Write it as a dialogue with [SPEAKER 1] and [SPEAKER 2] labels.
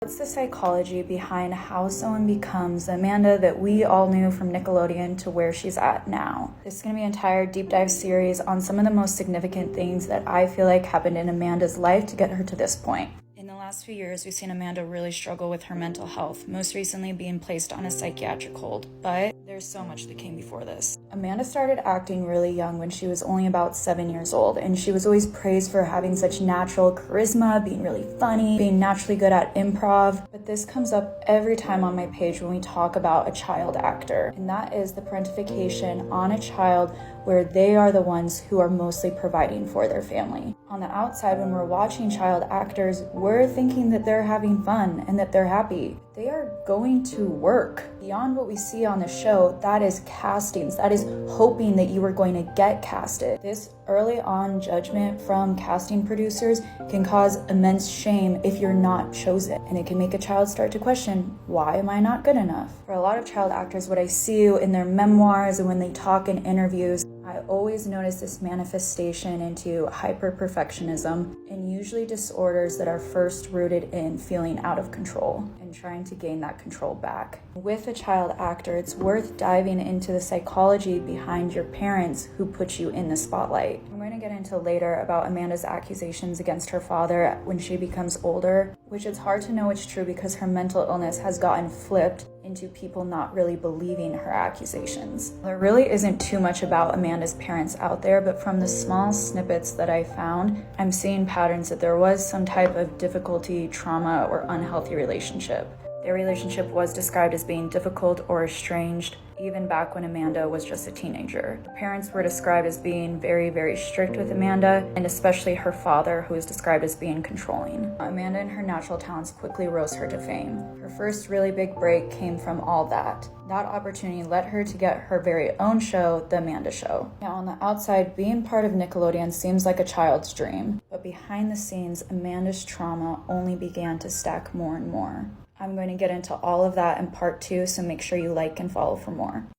[SPEAKER 1] What's the psychology behind how someone becomes the Amanda that we all knew from Nickelodeon to where she's at now? This is going to be an entire deep dive series on some of the most significant things that I feel like happened in Amanda's life to get her to this point. In the last few years, we've seen Amanda really struggle with her mental health, most recently being placed on a psychiatric hold. But there's so much that came before this. Amanda started acting really young when she was only about 7 years old, and she was always praised for having such natural charisma, being really funny, being naturally good at improv. But this comes up every time on my page when we talk about a child actor, and that is the parentification on a child where they are the ones who are mostly providing for their family. On the outside, when we're watching child actors, we're thinking that they're having fun and that they're happy. They are going to work. Beyond what we see on the show, that is castings. That is hoping that you are going to get casted. This early on judgment from casting producers can cause immense shame if you're not chosen. And it can make a child start to question, why am I not good enough? For a lot of child actors, what I see in their memoirs and when they talk in interviews, I always notice this manifestation into hyper-perfectionism and usually disorders that are first rooted in feeling out of control and trying to gain that control back. With a child actor, it's worth diving into the psychology behind your parents who put you in the spotlight. I'm going to get into later about Amanda's accusations against her father when she becomes older, which it's hard to know it's true because her mental illness has gotten flipped into people not really believing her accusations. There really isn't too much about Amanda's parents out there, but from the small snippets that I found, I'm seeing patterns that there was some type of difficulty, trauma, or unhealthy relationship. Their relationship was described as being difficult or estranged, even back when Amanda was just a teenager. The parents were described as being very, very strict with Amanda, and especially her father, who was described as being controlling. Amanda and her natural talents quickly rose her to fame. Her first really big break came from all that. That opportunity led her to get her very own show, The Amanda Show. Now, on the outside, being part of Nickelodeon seems like a child's dream, but behind the scenes, Amanda's trauma only began to stack more and more. I'm going to get into all of that in part 2, so make sure you like and follow for more.